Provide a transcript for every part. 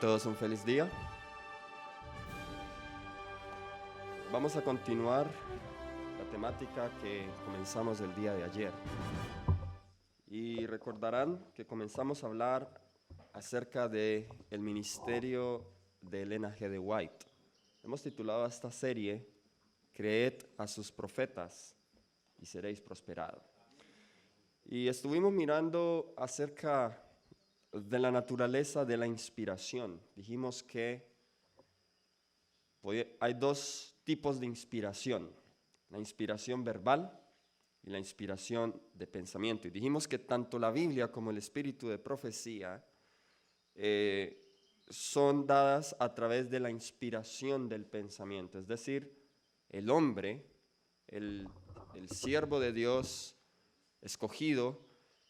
todos un feliz día. Vamos a continuar la temática que comenzamos el día de ayer. Y recordarán que comenzamos a hablar acerca del ministerio de Elena G. de White. Hemos titulado a esta serie, Creed a sus profetas y seréis prosperados. Y estuvimos mirando acerca de la naturaleza de la inspiración. Dijimos que hay dos tipos de inspiración, la inspiración verbal y la inspiración de pensamiento. Y dijimos que tanto la Biblia como el espíritu de profecía son dadas a través de la inspiración del pensamiento. Es decir, el hombre, el siervo de Dios escogido,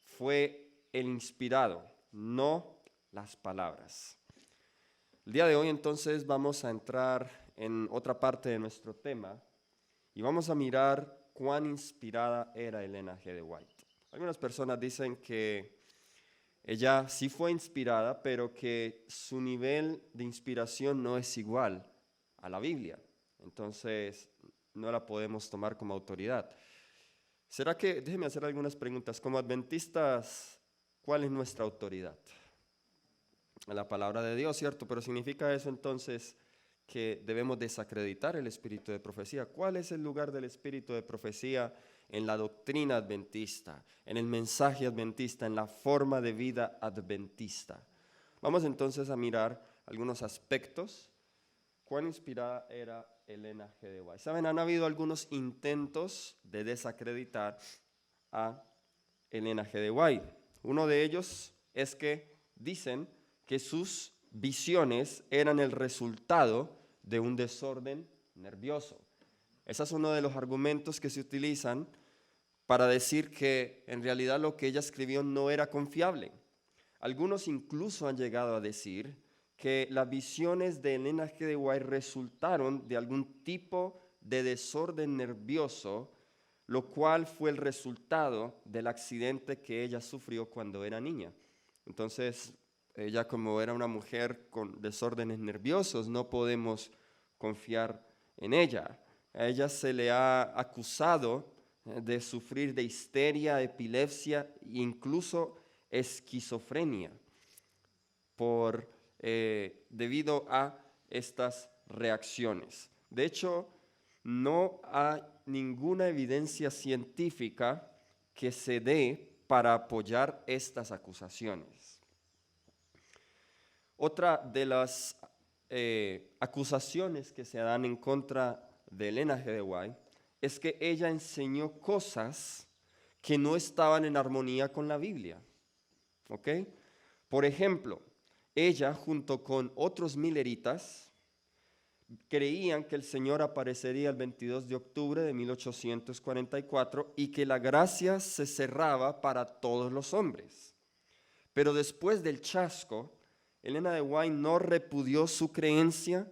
fue el inspirado, no las palabras. El día de hoy entonces vamos a entrar en otra parte de nuestro tema y vamos a mirar cuán inspirada era Elena G. de White. Algunas personas dicen que ella sí fue inspirada, pero que su nivel de inspiración no es igual a la Biblia. Entonces no la podemos tomar como autoridad. ¿Será que, déjenme hacer algunas preguntas, como adventistas, cuál es nuestra autoridad? La palabra de Dios, ¿cierto? Pero ¿significa eso entonces que debemos desacreditar el espíritu de profecía? ¿Cuál es el lugar del espíritu de profecía en la doctrina adventista, en el mensaje adventista, en la forma de vida adventista? Vamos entonces a mirar algunos aspectos. ¿Cuán inspirada era Elena G. de White? Saben, han habido algunos intentos de desacreditar a Elena G. de White. Uno de ellos es que dicen que sus visiones eran el resultado de un desorden nervioso. Ese es uno de los argumentos que se utilizan para decir que en realidad lo que ella escribió no era confiable. Algunos incluso han llegado a decir que las visiones de Elena G. de White resultaron de algún tipo de desorden nervioso, lo cual fue el resultado del accidente que ella sufrió cuando era niña. Entonces, ella, como era una mujer con desórdenes nerviosos, no podemos confiar en ella. A ella se le ha acusado de sufrir de histeria, epilepsia e incluso esquizofrenia debido a estas reacciones. De hecho, no hay ninguna evidencia científica que se dé para apoyar estas acusaciones. Otra de las acusaciones que se dan en contra de Elena G. de White es que ella enseñó cosas que no estaban en armonía con la Biblia. ¿Ok? Por ejemplo, ella junto con otros mileritas creían que el Señor aparecería el 22 de octubre de 1844 y que la gracia se cerraba para todos los hombres. Pero después del chasco, Elena de White no repudió su creencia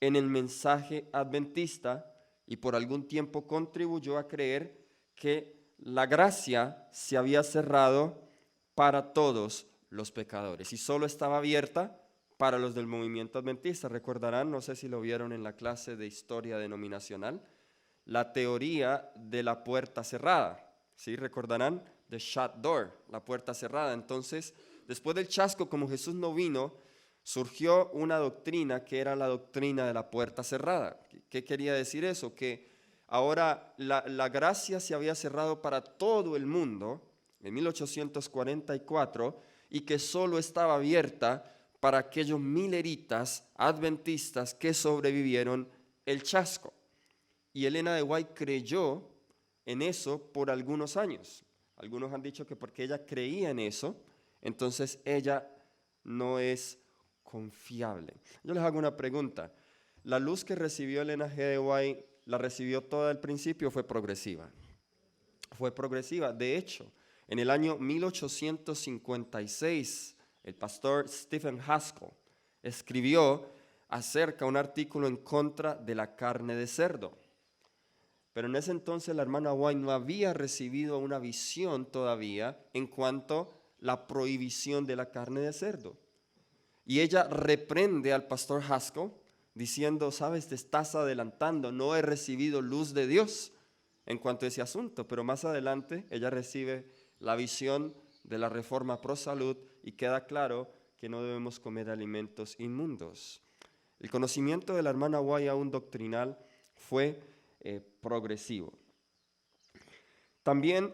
en el mensaje adventista y por algún tiempo contribuyó a creer que la gracia se había cerrado para todos los pecadores y solo estaba abierta para los del movimiento adventista. Recordarán, no sé si lo vieron en la clase de historia denominacional, la teoría de la puerta cerrada. ¿Sí? Recordarán, the shut door, la puerta cerrada. Entonces, después del chasco, como Jesús no vino, surgió una doctrina que era la doctrina de la puerta cerrada. ¿Qué quería decir eso? Que ahora la gracia se había cerrado para todo el mundo en 1844 y que solo estaba abierta para aquellos mileritas adventistas que sobrevivieron el chasco. Y Elena de White creyó en eso por algunos años. Algunos han dicho que porque ella creía en eso, entonces ella no es confiable. Yo les hago una pregunta. ¿La luz que recibió Elena G. de White la recibió toda al principio o fue progresiva? Fue progresiva. De hecho, en el año 1856, el pastor Stephen Haskell escribió acerca de un artículo en contra de la carne de cerdo. Pero en ese entonces la hermana White no había recibido una visión todavía en cuanto a la prohibición de la carne de cerdo. Y ella reprende al pastor Haskell diciendo, sabes, te estás adelantando, no he recibido luz de Dios en cuanto a ese asunto. Pero más adelante ella recibe la visión de la reforma pro salud y queda claro que no debemos comer alimentos inmundos. El conocimiento de la hermana White aún doctrinal fue progresivo. También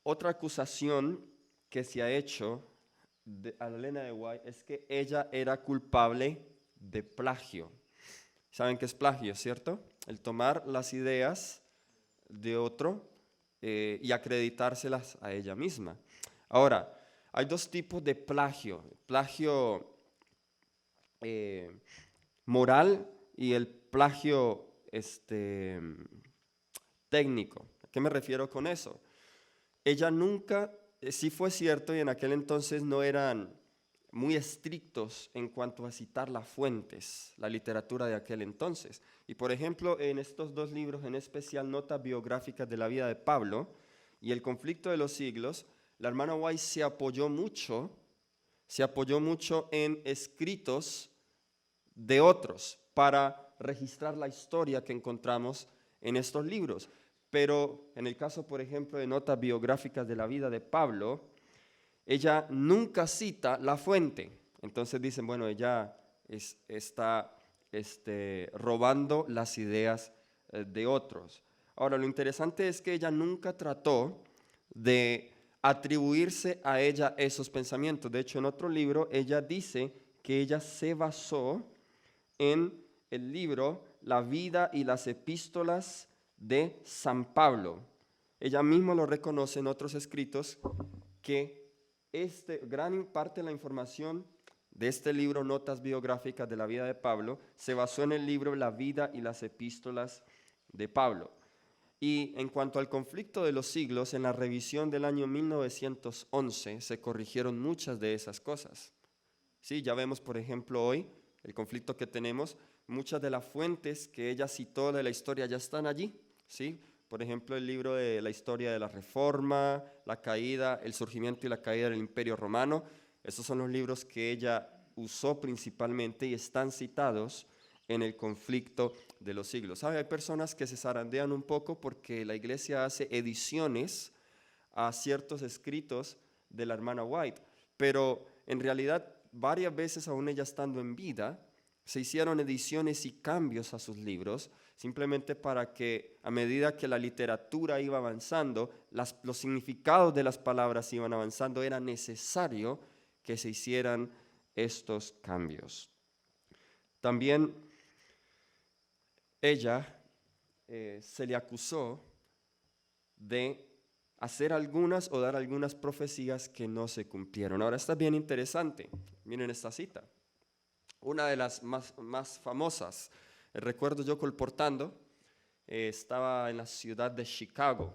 otra acusación que se ha hecho a Elena de White es que ella era culpable de plagio. ¿Saben qué es plagio, cierto? El tomar las ideas de otro y acreditárselas a ella misma. Ahora, hay dos tipos de plagio. Plagio moral y el plagio técnico. ¿A qué me refiero con eso? Ella nunca, sí fue cierto, y en aquel entonces no eran muy estrictos en cuanto a citar las fuentes, la literatura de aquel entonces. Y por ejemplo, en estos dos libros, en especial Notas biográficas de la vida de Pablo y El conflicto de los siglos, la hermana White se apoyó mucho en escritos de otros para registrar la historia que encontramos en estos libros. Pero en el caso, por ejemplo, de Notas biográficas de la vida de Pablo, ella nunca cita la fuente. Entonces dicen, bueno, ella está robando las ideas de otros. Ahora, lo interesante es que ella nunca trató de atribuirse a ella esos pensamientos. De hecho, en otro libro, ella dice que ella se basó en el libro La vida y las epístolas de San Pablo. Ella misma lo reconoce en otros escritos que gran parte de la información de este libro, Notas biográficas de la vida de Pablo, se basó en el libro La vida y las epístolas de Pablo. Y en cuanto al conflicto de los siglos, en la revisión del año 1911 se corrigieron muchas de esas cosas. Sí, ya vemos, por ejemplo, hoy el conflicto que tenemos, muchas de las fuentes que ella citó de la historia ya están allí, ¿sí? Por ejemplo, el libro de la historia de la Reforma, la caída, el surgimiento y la caída del Imperio Romano. Esos son los libros que ella usó principalmente y están citados en el conflicto de los siglos. ¿Sabe? Hay personas que se zarandean un poco porque la iglesia hace ediciones a ciertos escritos de la hermana White, pero en realidad varias veces, aún ella estando en vida, se hicieron ediciones y cambios a sus libros, simplemente para que a medida que la literatura iba avanzando, los significados de las palabras iban avanzando, era necesario que se hicieran estos cambios. También ella se le acusó de hacer algunas o dar algunas profecías que no se cumplieron. Ahora está bien interesante, miren esta cita. Una de las más famosas, recuerdo yo colportando, estaba en la ciudad de Chicago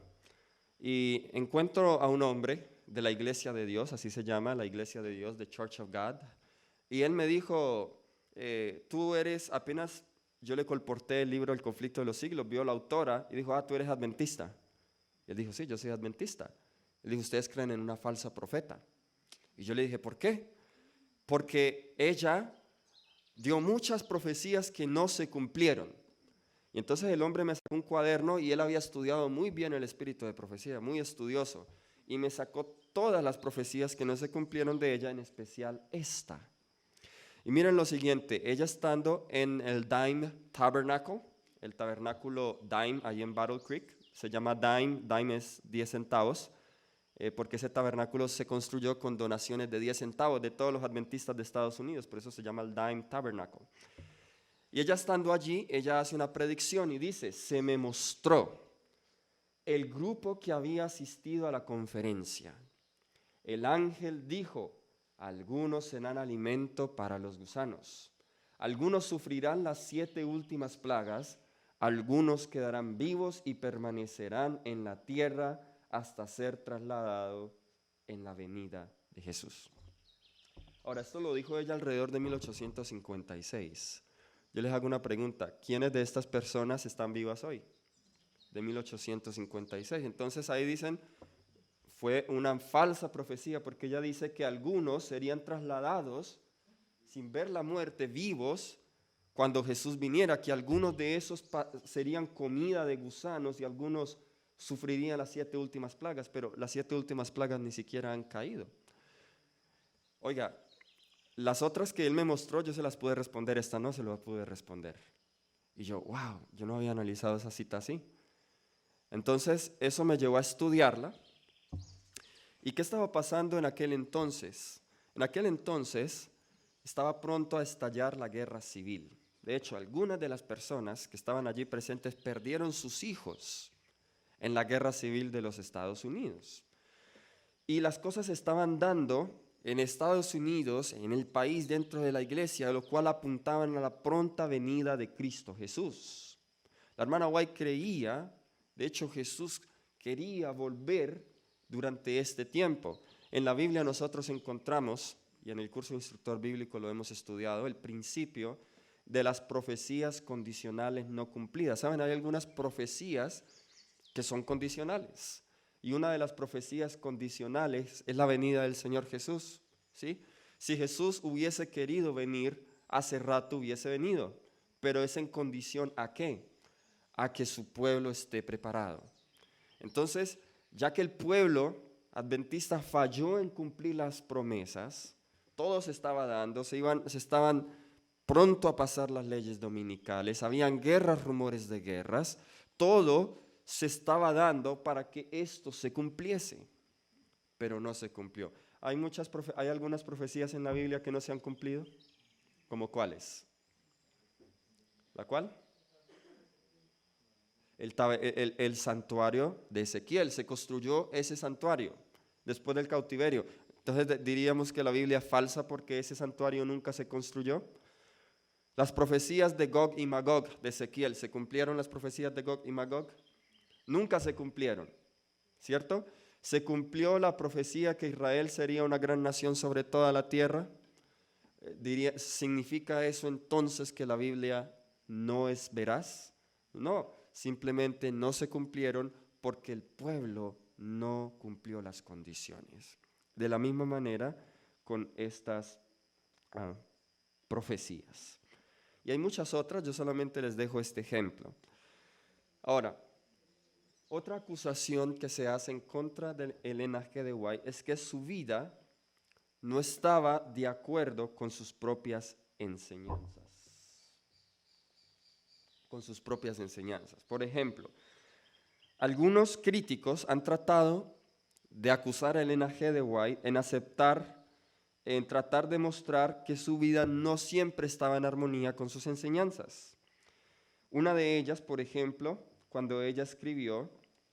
y encuentro a un hombre de la Iglesia de Dios, así se llama, la Iglesia de Dios, The Church of God, y él me dijo, tú eres, apenas yo le colporté el libro El conflicto de los siglos, vio la autora y dijo, tú eres adventista. Y él dijo, sí, yo soy adventista. Él dijo, ustedes creen en una falsa profeta. Y yo le dije, ¿por qué? Porque ella dio muchas profecías que no se cumplieron. Y entonces el hombre me sacó un cuaderno y él había estudiado muy bien el espíritu de profecía, muy estudioso. Y me sacó todas las profecías que no se cumplieron de ella, en especial esta. Y miren lo siguiente, ella estando en el Dime Tabernacle, el tabernáculo Dime, ahí en Battle Creek, se llama Dime es 10 centavos, porque ese tabernáculo se construyó con donaciones de 10 centavos de todos los adventistas de Estados Unidos, por eso se llama el Dime Tabernacle. Y ella estando allí, ella hace una predicción y dice, se me mostró el grupo que había asistido a la conferencia. El ángel dijo, algunos serán alimento para los gusanos, algunos sufrirán las 7 últimas plagas, algunos quedarán vivos y permanecerán en la tierra hasta ser trasladados en la venida de Jesús. Ahora, esto lo dijo ella alrededor de 1856. Yo les hago una pregunta, ¿quiénes de estas personas están vivas hoy? De 1856. Entonces ahí dicen, fue una falsa profecía porque ella dice que algunos serían trasladados sin ver la muerte, vivos, cuando Jesús viniera, que algunos de esos serían comida de gusanos y algunos sufrirían las 7 últimas plagas, pero las 7 últimas plagas ni siquiera han caído. Oiga, las otras que él me mostró yo se las pude responder, esta no se lo pude responder. Y yo, wow, yo no había analizado esa cita así. Entonces eso me llevó a estudiarla. ¿Y qué estaba pasando en aquel entonces? En aquel entonces estaba pronto a estallar la guerra civil. De hecho, algunas de las personas que estaban allí presentes perdieron sus hijos en la guerra civil de los Estados Unidos. Y las cosas estaban dando en Estados Unidos, en el país, dentro de la iglesia, lo cual apuntaban a la pronta venida de Cristo Jesús. La hermana White creía, de hecho Jesús quería volver durante este tiempo. En la Biblia nosotros encontramos, y en el curso de instructor bíblico lo hemos estudiado, el principio de las profecías condicionales no cumplidas. ¿Saben? Hay algunas profecías que son condicionales. Y una de las profecías condicionales es la venida del Señor Jesús, ¿sí? Si Jesús hubiese querido venir, hace rato hubiese venido, pero es en condición ¿a qué? A que su pueblo esté preparado. Entonces, ya que el pueblo adventista falló en cumplir las promesas, todo se estaba dando, se estaban pronto a pasar las leyes dominicales, habían guerras, rumores de guerras, todo se estaba dando para que esto se cumpliese, pero no se cumplió. ¿Hay algunas profecías en la Biblia que no se han cumplido? ¿Cómo cuáles? ¿La cuál? El santuario de Ezequiel, se construyó ese santuario después del cautiverio. Entonces diríamos que la Biblia es falsa porque ese santuario nunca se construyó. Las profecías de Gog y Magog de Ezequiel, ¿se cumplieron las profecías de Gog y Magog? Nunca se cumplieron, ¿cierto? ¿Se cumplió la profecía que Israel sería una gran nación sobre toda la tierra? ¿Significa eso entonces que la Biblia no es veraz? No, simplemente no se cumplieron porque el pueblo no cumplió las condiciones. De la misma manera con estas profecías. Y hay muchas otras, yo solamente les dejo este ejemplo. Ahora, otra acusación que se hace en contra de Ellen G. de White es que su vida no estaba de acuerdo con sus propias enseñanzas. Con sus propias enseñanzas. Por ejemplo, algunos críticos han tratado de acusar a Ellen G. de White en tratar de mostrar que su vida no siempre estaba en armonía con sus enseñanzas. Una de ellas, por ejemplo, cuando ella escribió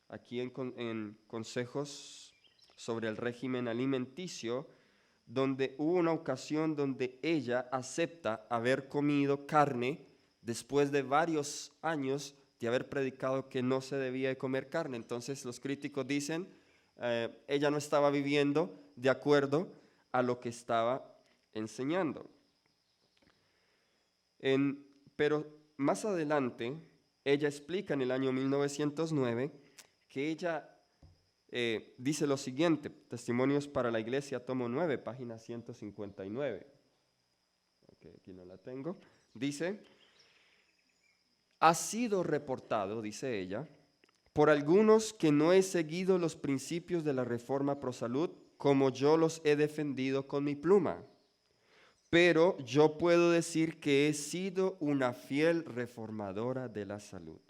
aquí en Consejos sobre el régimen alimenticio, donde hubo una ocasión donde ella acepta haber comido carne después de varios años de haber predicado que no se debía de comer carne. Entonces los críticos dicen, ella no estaba viviendo de acuerdo a lo que estaba enseñando. Pero más adelante, ella explica en el año 1909 que ella dice lo siguiente, Testimonios para la Iglesia, tomo 9, página 159. Okay, aquí no la tengo. Dice, ha sido reportado, dice ella, por algunos que no he seguido los principios de la Reforma Pro Salud como yo los he defendido con mi pluma. Pero yo puedo decir que he sido una fiel reformadora de la salud.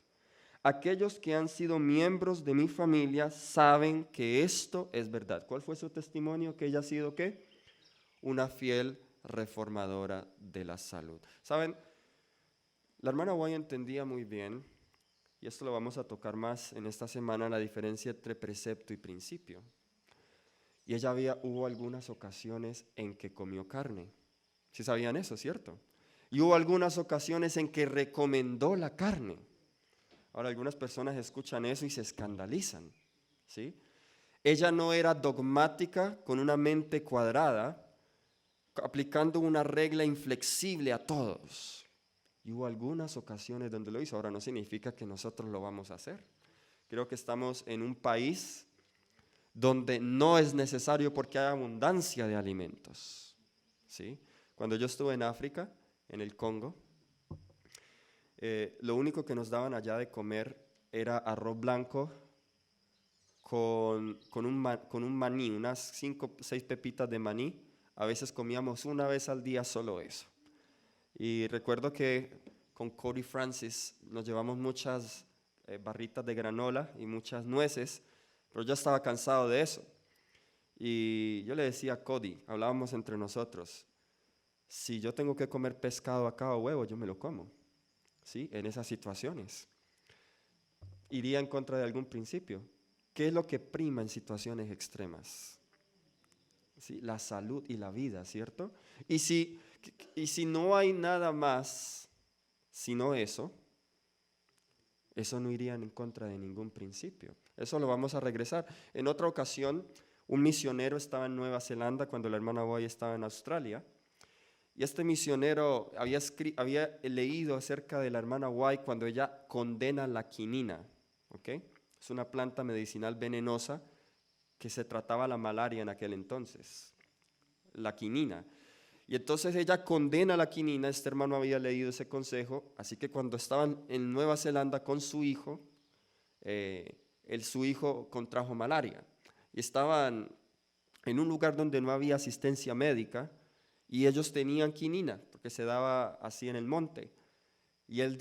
Aquellos que han sido miembros de mi familia saben que esto es verdad. ¿Cuál fue su testimonio? Que ella ha sido ¿qué? Una fiel reformadora de la salud. ¿Saben? La hermana White entendía muy bien, y esto lo vamos a tocar más en esta semana, la diferencia entre precepto y principio. Y hubo algunas ocasiones en que comió carne. ¿Sí sabían eso, cierto? Y hubo algunas ocasiones en que recomendó la carne. Ahora, algunas personas escuchan eso y se escandalizan, ¿sí? Ella no era dogmática con una mente cuadrada, aplicando una regla inflexible a todos. Y hubo algunas ocasiones donde lo hizo. Ahora, no significa que nosotros lo vamos a hacer. Creo que estamos en un país donde no es necesario porque hay abundancia de alimentos, ¿sí? Cuando yo estuve en África, en el Congo, lo único que nos daban allá de comer era arroz blanco con un maní, unas 5 o 6 pepitas de maní. A veces comíamos una vez al día solo eso. Y recuerdo que con Cody Francis nos llevamos muchas barritas de granola y muchas nueces, pero ya estaba cansado de eso. Y yo le decía a Cody, hablábamos entre nosotros, si yo tengo que comer pescado acá o huevo, yo me lo como, ¿sí? En esas situaciones. Iría en contra de algún principio. ¿Qué es lo que prima en situaciones extremas? ¿Sí? La salud y la vida, ¿cierto? Y si no hay nada más sino eso no iría en contra de ningún principio. Eso lo vamos a regresar. En otra ocasión, un misionero estaba en Nueva Zelanda cuando la hermana Boy estaba en Australia. Y este misionero había leído acerca de la hermana White cuando ella condena la quinina. ¿Okay? Es una planta medicinal venenosa que se trataba la malaria en aquel entonces, la quinina. Y entonces ella condena la quinina, este hermano había leído ese consejo, así que cuando estaban en Nueva Zelanda con su hijo, su hijo contrajo malaria. Y estaban en un lugar donde no había asistencia médica y ellos tenían quinina, porque se daba así en el monte. Y él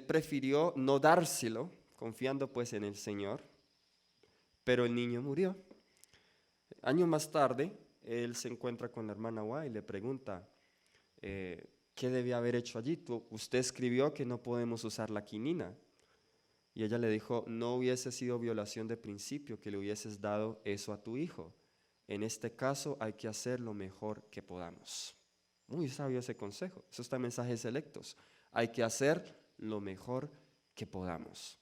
prefirió no dárselo, confiando pues en el Señor, pero el niño murió. Años más tarde, él se encuentra con la hermana White y le pregunta, ¿qué debía haber hecho allí? Usted escribió que no podemos usar la quinina. Y ella le dijo, no hubiese sido violación de principio que le hubieses dado eso a tu hijo. En este caso hay que hacer lo mejor que podamos. Muy sabio ese consejo. Eso está en Mensajes Selectos. Hay que hacer lo mejor que podamos.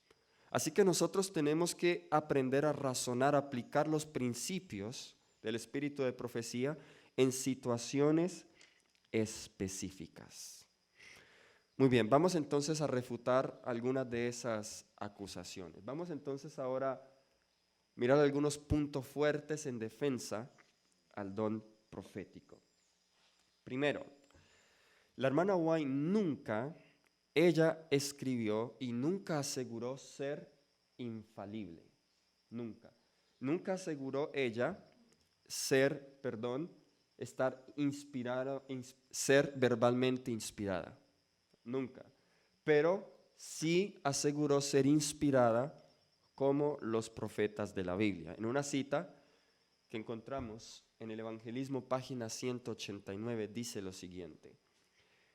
Así que nosotros tenemos que aprender a razonar, a aplicar los principios del espíritu de profecía en situaciones específicas. Muy bien, vamos entonces a refutar algunas de esas acusaciones. Vamos entonces ahora a mirar algunos puntos fuertes en defensa al don profético. Primero, la hermana White ella escribió y nunca aseguró ser infalible. Nunca aseguró ella estar inspirada, ser verbalmente inspirada. Nunca. Pero sí aseguró ser inspirada como los profetas de la Biblia. En una cita que encontramos en el Evangelismo, página 189, dice lo siguiente: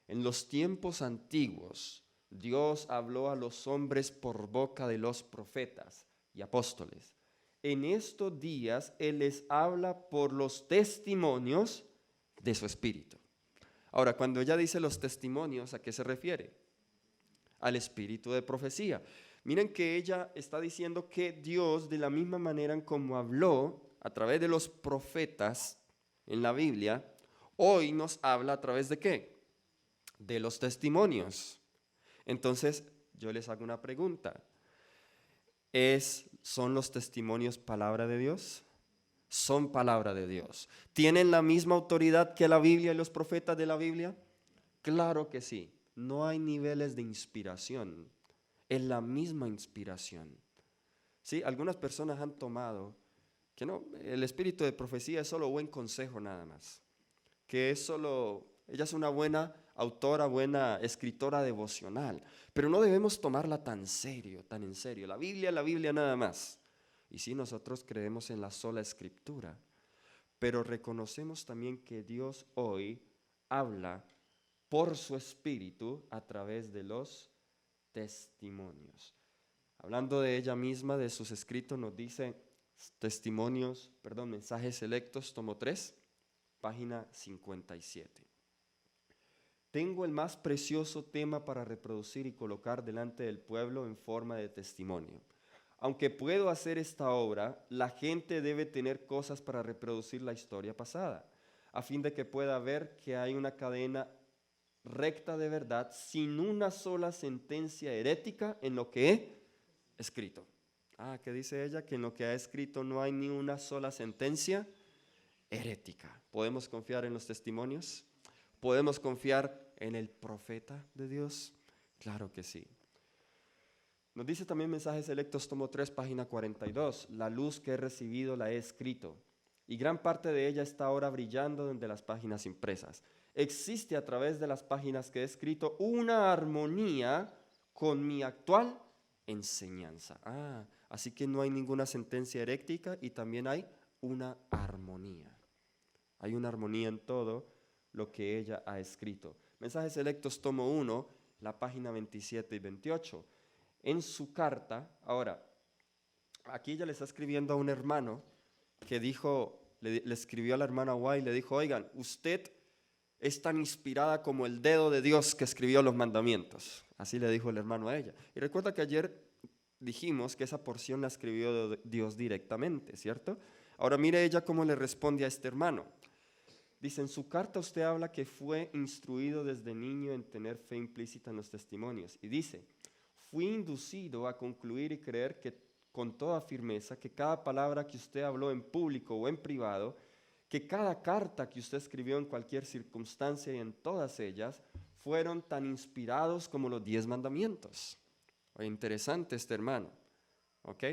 en los tiempos antiguos, Dios habló a los hombres por boca de los profetas y apóstoles. En estos días, Él les habla por los testimonios de su Espíritu. Ahora, cuando ella dice los testimonios, ¿a qué se refiere? Al espíritu de profecía. Miren que ella está diciendo que Dios, de la misma manera en como habló a través de los profetas en la Biblia, hoy nos habla a través de ¿qué? De los testimonios. Entonces, yo les hago una pregunta. ¿Son los testimonios palabra de Dios? Son palabra de Dios. ¿Tienen la misma autoridad que la Biblia y los profetas de la Biblia? Claro que sí. No hay niveles de inspiración. Es la misma inspiración. Sí, algunas personas han tomado que no, el espíritu de profecía es solo buen consejo nada más. Que ella es una buena autora, buena escritora devocional. Pero no debemos tomarla tan en serio. La Biblia nada más. Y sí, nosotros creemos en la sola escritura, pero reconocemos también que Dios hoy habla por su espíritu a través de los testimonios. Hablando de ella misma, de sus escritos, nos dice Mensajes Selectos, tomo 3, página 57. Tengo el más precioso tema para reproducir y colocar delante del pueblo en forma de testimonio. Aunque puedo hacer esta obra, la gente debe tener cosas para reproducir la historia pasada, a fin de que pueda ver que hay una cadena recta de verdad sin una sola sentencia herética en lo que he escrito. ¿Qué dice ella? Que en lo que ha escrito no hay ni una sola sentencia herética. ¿Podemos confiar en los testimonios? ¿Podemos confiar en el profeta de Dios? Claro que sí. Nos dice también Mensajes Selectos, tomo 3, página 42. La luz que he recibido la he escrito, y gran parte de ella está ahora brillando desde las páginas impresas. Existe a través de las páginas que he escrito una armonía con mi actual enseñanza. Así que no hay ninguna sentencia herética y también hay una armonía. Hay una armonía en todo lo que ella ha escrito. Mensajes Selectos, tomo 1, la página 27 y 28. En su carta, ahora, aquí ella le está escribiendo a un hermano que dijo, le escribió a la hermana White y le dijo, oigan, usted es tan inspirada como el dedo de Dios que escribió los mandamientos. Así le dijo el hermano a ella. Y recuerda que ayer dijimos que esa porción la escribió Dios directamente, ¿cierto? Ahora mire ella cómo le responde a este hermano. Dice, en su carta usted habla que fue instruido desde niño en tener fe implícita en los testimonios. Y dice, fui inducido a concluir y creer que con toda firmeza que cada palabra que usted habló en público o en privado, que cada carta que usted escribió en cualquier circunstancia y en todas ellas, fueron tan inspirados como los 10 mandamientos. Interesante este hermano, ¿ok?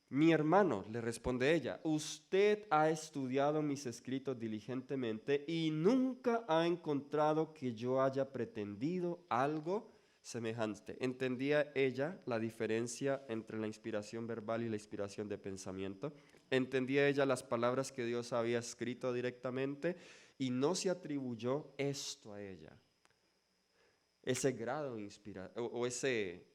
Mi hermano, le responde ella, usted ha estudiado mis escritos diligentemente y nunca ha encontrado que yo haya pretendido algo semejante. ¿Entendía ella la diferencia entre la inspiración verbal y la inspiración de pensamiento? ¿Entendía ella las palabras que Dios había escrito directamente? Y no se atribuyó esto a ella, ese grado de inspiración, o ese...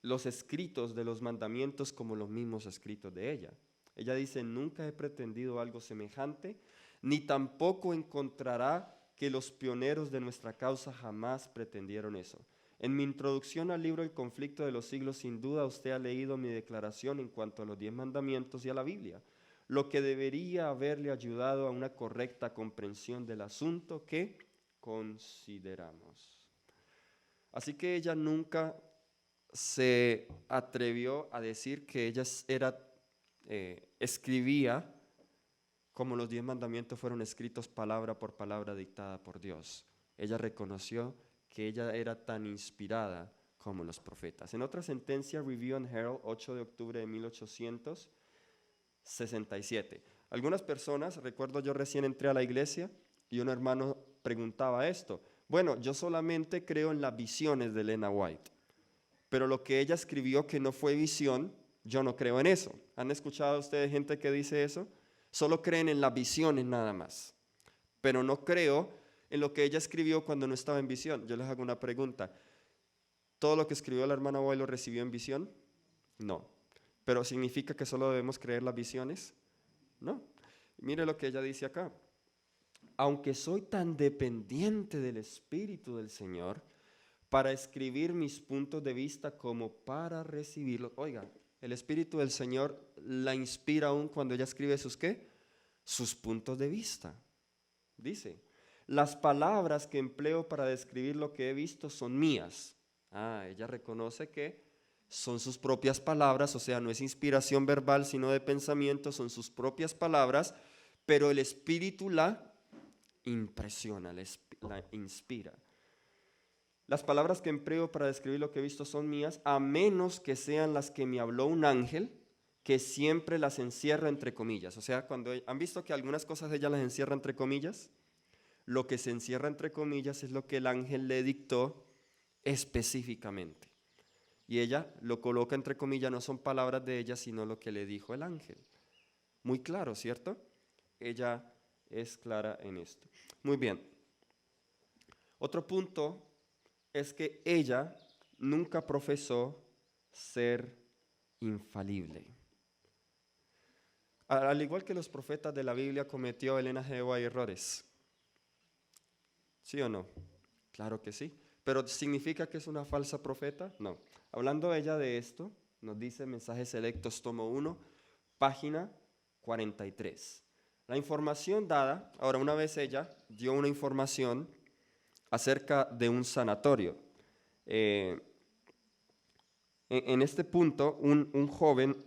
los escritos de los mandamientos como los mismos escritos de ella. Ella dice, nunca he pretendido algo semejante, ni tampoco encontrará que los pioneros de nuestra causa jamás pretendieron eso. En mi introducción al libro El conflicto de los siglos, sin duda usted ha leído mi declaración en cuanto a los 10 mandamientos y a la Biblia, lo que debería haberle ayudado a una correcta comprensión del asunto que consideramos. Así que ella nunca se atrevió a decir que ella escribía como los 10 mandamientos fueron escritos palabra por palabra dictada por Dios. Ella reconoció que ella era tan inspirada como los profetas. En otra sentencia, Review and Herald, 8 de octubre de 1867. Algunas personas, recuerdo yo recién entré a la iglesia y un hermano preguntaba esto. Bueno, yo solamente creo en las visiones de Elena White. Pero lo que ella escribió que no fue visión, yo no creo en eso. ¿Han escuchado ustedes gente que dice eso? Solo creen en las visiones nada más. Pero no creo en lo que ella escribió cuando no estaba en visión. Yo les hago una pregunta. ¿Todo lo que escribió la hermana White lo recibió en visión? No. ¿Pero significa que solo debemos creer las visiones? No. Mire lo que ella dice acá. Aunque soy tan dependiente del Espíritu del Señor, para escribir mis puntos de vista como para recibirlos. Oiga, el Espíritu del Señor la inspira aún cuando ella escribe sus ¿qué? Sus puntos de vista. Dice, las palabras que empleo para describir lo que he visto son mías. Ella reconoce que son sus propias palabras, o sea, no es inspiración verbal, sino de pensamiento, son sus propias palabras, pero el Espíritu la impresiona, la inspira. Las palabras que empleo para describir lo que he visto son mías, a menos que sean las que me habló un ángel, que siempre las encierra entre comillas. O sea, cuando han visto que algunas cosas ella las encierra entre comillas, lo que se encierra entre comillas es lo que el ángel le dictó específicamente. Y ella lo coloca entre comillas, no son palabras de ella, sino lo que le dijo el ángel. Muy claro, ¿cierto? Ella es clara en esto. Muy bien. Otro punto es que ella nunca profesó ser infalible. Al igual que los profetas de la Biblia, cometió Elena G. White errores. ¿Sí o no? Claro que sí. ¿Pero significa que es una falsa profeta? No. Hablando ella de esto, nos dice Mensajes Selectos, tomo 1, página 43. La información dada, ahora una vez ella dio una información acerca de un sanatorio. En este punto, un joven,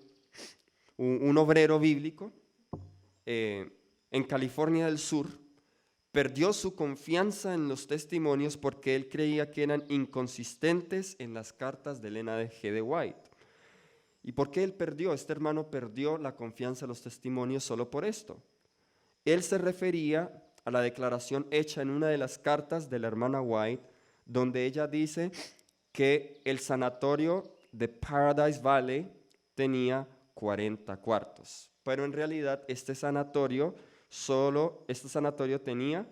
un obrero bíblico, en California del Sur, Perdió su confianza en los testimonios porque él creía que eran inconsistentes en las cartas de Elena de G. de White. ¿Y por qué él perdió? Este hermano perdió la confianza en los testimonios solo por esto. Él se refería a la declaración hecha en una de las cartas de la hermana White, donde ella dice que el sanatorio de Paradise Valley tenía 40 cuartos. Pero en realidad este sanatorio tenía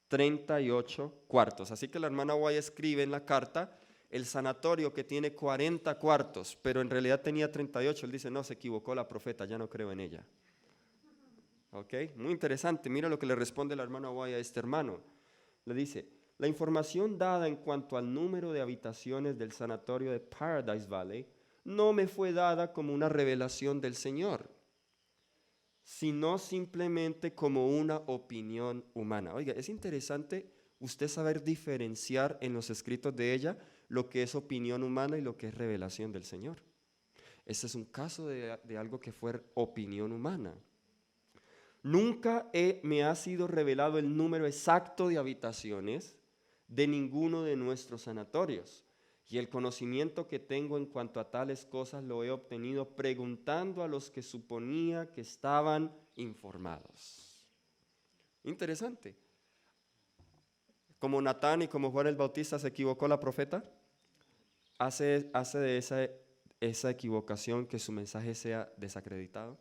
38 cuartos. Así que la hermana White escribe en la carta, el sanatorio que tiene 40 cuartos, pero en realidad tenía 38. Él dice, no, se equivocó la profeta, ya no creo en ella. ¿Ok? Muy interesante. Mira lo que le responde la hermana White a este hermano. Le dice, la información dada en cuanto al número de habitaciones del sanatorio de Paradise Valley no me fue dada como una revelación del Señor, sino simplemente como una opinión humana. Oiga, es interesante usted saber diferenciar en los escritos de ella lo que es opinión humana y lo que es revelación del Señor. Este es un caso de algo que fue opinión humana. Nunca me ha sido revelado el número exacto de habitaciones de ninguno de nuestros sanatorios. Y el conocimiento que tengo en cuanto a tales cosas lo he obtenido preguntando a los que suponía que estaban informados. Interesante. Como Natán y como Juan el Bautista se equivocó la profeta, hace de esa equivocación que su mensaje sea desacreditado.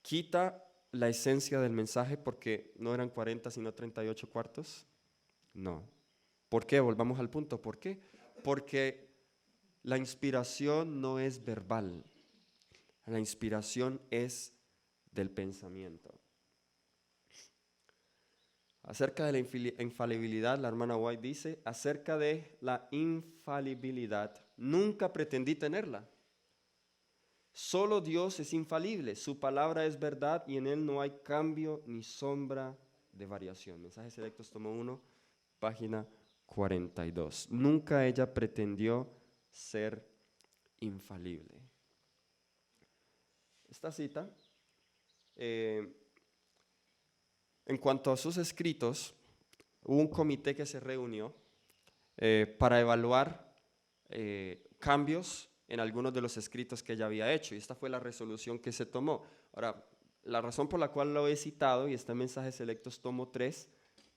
Quita la esencia del mensaje porque no eran 40 sino 38 cuartos. No. ¿Por qué? Volvamos al punto. ¿Por qué? Porque la inspiración no es verbal. La inspiración es del pensamiento. Acerca de la infalibilidad, la hermana White dice, acerca de la infalibilidad, nunca pretendí tenerla. Solo Dios es infalible, su palabra es verdad y en él no hay cambio ni sombra de variación. Mensajes Selectos, tomo 1, página 42. Nunca ella pretendió ser infalible. Esta cita, en cuanto a sus escritos, hubo un comité que se reunió para evaluar cambios en algunos de los escritos que ella había hecho, y esta fue la resolución que se tomó. Ahora, la razón por la cual lo he citado, y está en Mensajes Selectos, tomo 3,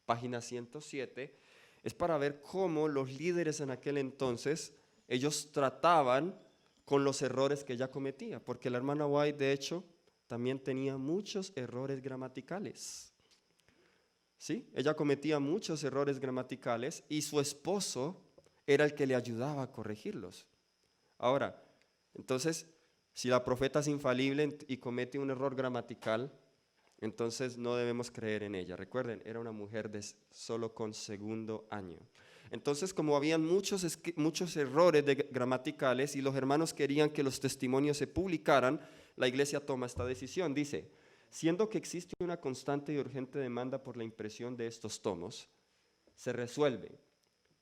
página 107, es para ver cómo los líderes en aquel entonces, ellos trataban con los errores que ella cometía, porque la hermana White, de hecho, también tenía muchos errores gramaticales. ¿Sí? Ella cometía muchos errores gramaticales y su esposo era el que le ayudaba a corregirlos. Ahora, entonces, si la profeta es infalible y comete un error gramatical, entonces no debemos creer en ella. Recuerden, era una mujer solo con segundo año. Entonces, como habían muchos errores gramaticales y los hermanos querían que los testimonios se publicaran, la iglesia toma esta decisión. Dice, siendo que existe una constante y urgente demanda por la impresión de estos tomos, se resuelve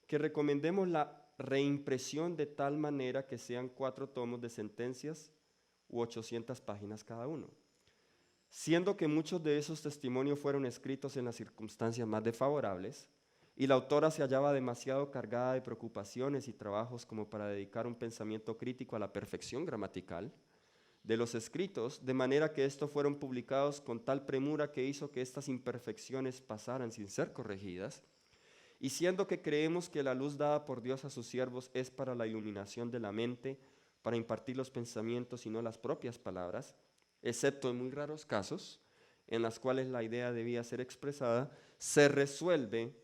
que recomendemos la reimpresión de tal manera que sean 4 tomos de sentencias u 800 páginas cada uno. Siendo que muchos de esos testimonios fueron escritos en las circunstancias más desfavorables y la autora se hallaba demasiado cargada de preocupaciones y trabajos como para dedicar un pensamiento crítico a la perfección gramatical de los escritos, de manera que estos fueron publicados con tal premura que hizo que estas imperfecciones pasaran sin ser corregidas. Y siendo que creemos que la luz dada por Dios a sus siervos es para la iluminación de la mente, para impartir los pensamientos y no las propias palabras, excepto en muy raros casos en las cuales la idea debía ser expresada, se resuelve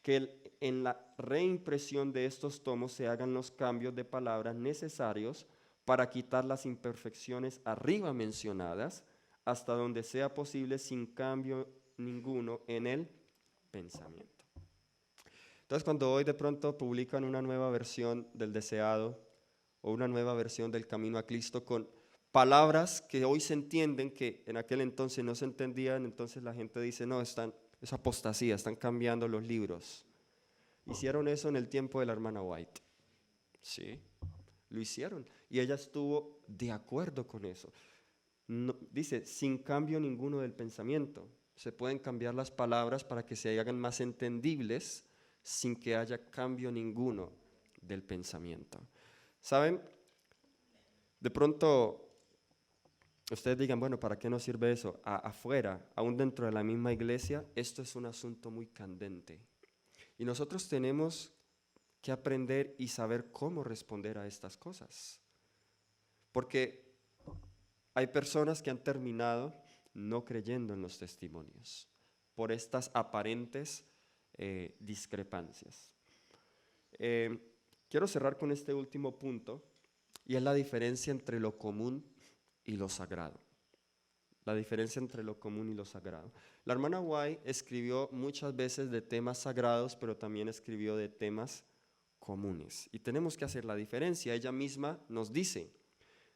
que en la reimpresión de estos tomos se hagan los cambios de palabras necesarios para quitar las imperfecciones arriba mencionadas, hasta donde sea posible sin cambio ninguno en el pensamiento. Entonces, cuando hoy de pronto publican una nueva versión del Deseado o una nueva versión del Camino a Cristo con palabras que hoy se entienden que en aquel entonces no se entendían, entonces la gente dice, no, es apostasía, están cambiando los libros. Hicieron eso en el tiempo de la hermana White. Sí, lo hicieron. Y ella estuvo de acuerdo con eso. No, dice, sin cambio ninguno del pensamiento. se pueden cambiar las palabras para que se hagan más entendibles sin que haya cambio ninguno del pensamiento. ¿Saben? De pronto ustedes digan, bueno, ¿para qué nos sirve eso? Afuera, aún dentro de la misma iglesia, esto es un asunto muy candente. Y nosotros tenemos que aprender y saber cómo responder a estas cosas. Porque hay personas que han terminado no creyendo en los testimonios por estas aparentes discrepancias. Quiero cerrar con este último punto, y es la diferencia entre lo común y lo sagrado. La diferencia entre lo común y lo sagrado. La hermana White escribió muchas veces de temas sagrados, pero también escribió de temas comunes. Y tenemos que hacer la diferencia. Ella misma nos dice,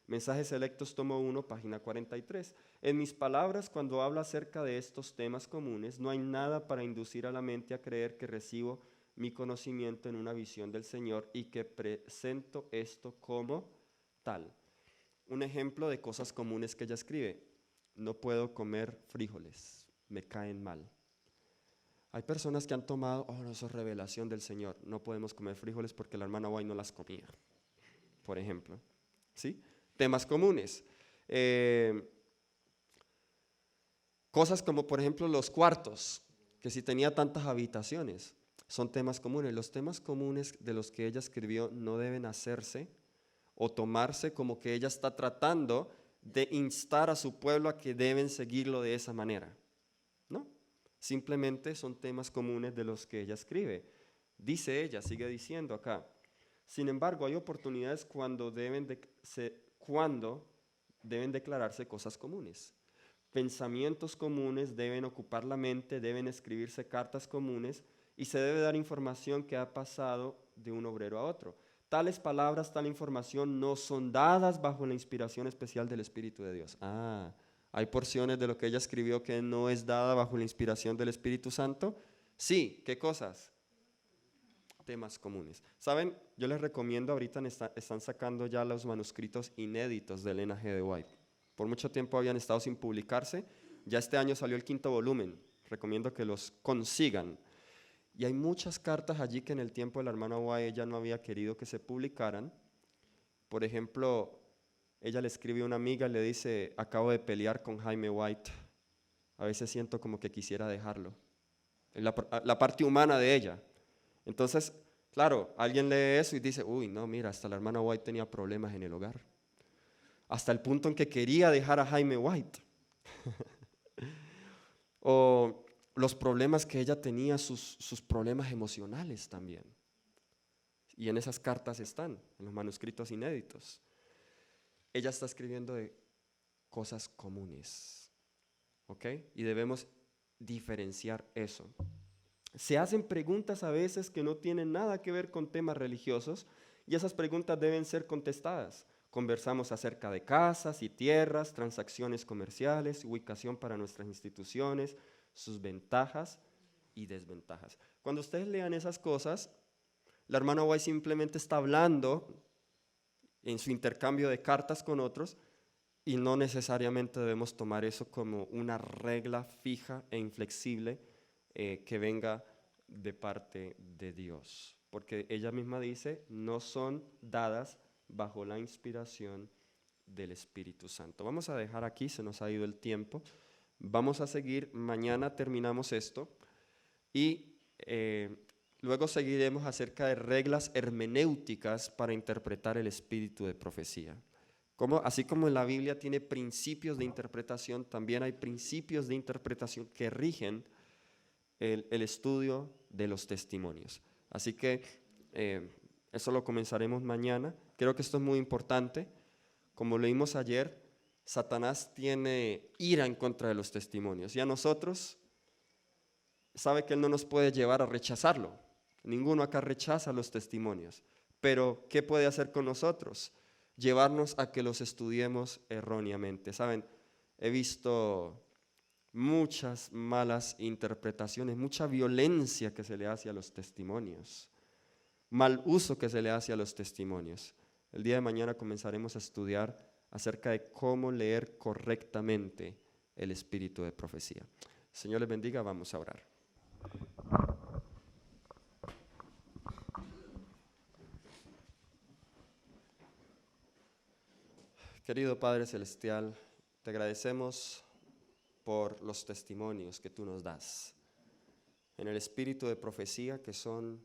Mensajes Selectos, tomo 1, página 43. En mis palabras, cuando hablo acerca de estos temas comunes, no hay nada para inducir a la mente a creer que recibo mi conocimiento en una visión del Señor y que presento esto como tal. Un ejemplo de cosas comunes que ella escribe: no puedo comer frijoles, me caen mal. Hay personas que han tomado, no, eso es revelación del Señor, no podemos comer frijoles porque la hermana White no las comía, por ejemplo. ¿Sí? Temas comunes. Cosas como, por ejemplo, los cuartos, que si tenía tantas habitaciones, son temas comunes. Los temas comunes de los que ella escribió no deben hacerse o tomarse como que ella está tratando de instar a su pueblo a que deben seguirlo de esa manera. No, simplemente son temas comunes de los que ella escribe. Dice ella, sigue diciendo acá, sin embargo, hay oportunidades cuando deben declararse cosas comunes. Pensamientos comunes deben ocupar la mente, deben escribirse cartas comunes y se debe dar información que ha pasado de un obrero a otro. Tales palabras, tal información no son dadas bajo la inspiración especial del Espíritu de Dios. Hay porciones de lo que ella escribió que no es dada bajo la inspiración del Espíritu Santo. Sí, ¿qué cosas? Temas comunes. ¿Saben? Yo les recomiendo, ahorita están sacando ya los manuscritos inéditos de Elena G. de White. Por mucho tiempo habían estado sin publicarse. Ya este año salió el 5º volumen. Recomiendo que los consigan. Y hay muchas cartas allí que en el tiempo de la hermana White ella no había querido que se publicaran. Por ejemplo, ella le escribe a una amiga y le dice, acabo de pelear con Jaime White. A veces siento como que quisiera dejarlo. La parte humana de ella. Entonces, claro, alguien lee eso y dice, uy, no, mira, hasta la hermana White tenía problemas en el hogar. Hasta el punto en que quería dejar a Jaime White. O los problemas que ella tenía, sus problemas emocionales también. Y en esas cartas están, en los manuscritos inéditos. Ella está escribiendo de cosas comunes, ¿ok? Y debemos diferenciar eso. Se hacen preguntas a veces que no tienen nada que ver con temas religiosos y esas preguntas deben ser contestadas. Conversamos acerca de casas y tierras, transacciones comerciales, ubicación para nuestras instituciones, sus ventajas y desventajas. Cuando ustedes lean esas cosas, la hermana White simplemente está hablando en su intercambio de cartas con otros y no necesariamente debemos tomar eso como una regla fija e inflexible que venga de parte de Dios. Porque ella misma dice, no son dadas bajo la inspiración del Espíritu Santo. Vamos a dejar aquí, se nos ha ido el tiempo. Vamos a seguir, mañana terminamos esto y luego seguiremos acerca de reglas hermenéuticas para interpretar el espíritu de profecía. Así como en la Biblia tiene principios de interpretación, también hay principios de interpretación que rigen el estudio de los testimonios. Así que eso lo comenzaremos mañana. Creo que esto es muy importante. Como leímos ayer, Satanás tiene ira en contra de los testimonios y a nosotros sabe que él no nos puede llevar a rechazarlo. Ninguno acá rechaza los testimonios. Pero ¿qué puede hacer con nosotros? Llevarnos a que los estudiemos erróneamente. ¿Saben? He visto muchas malas interpretaciones, mucha violencia que se le hace a los testimonios, mal uso que se le hace a los testimonios. El día de mañana comenzaremos a estudiar acerca de cómo leer correctamente el espíritu de profecía. Señor les bendiga, vamos a orar. Querido Padre Celestial, te agradecemos por los testimonios que tú nos das en el espíritu de profecía que son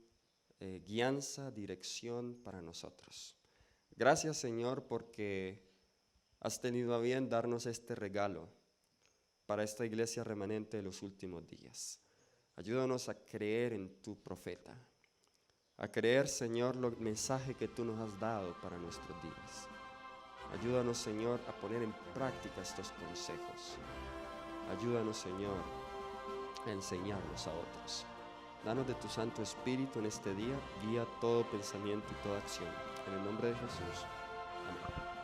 guianza, dirección para nosotros. Gracias, Señor, porque has tenido a bien darnos este regalo para esta iglesia remanente de los últimos días. Ayúdanos a creer en tu profeta, a creer, Señor, el mensaje que tú nos has dado para nuestros días. Ayúdanos, Señor, a poner en práctica estos consejos. Ayúdanos, Señor, a enseñarlos a otros. Danos de tu Santo Espíritu en este día, guía todo pensamiento y toda acción. En el nombre de Jesús. Amén.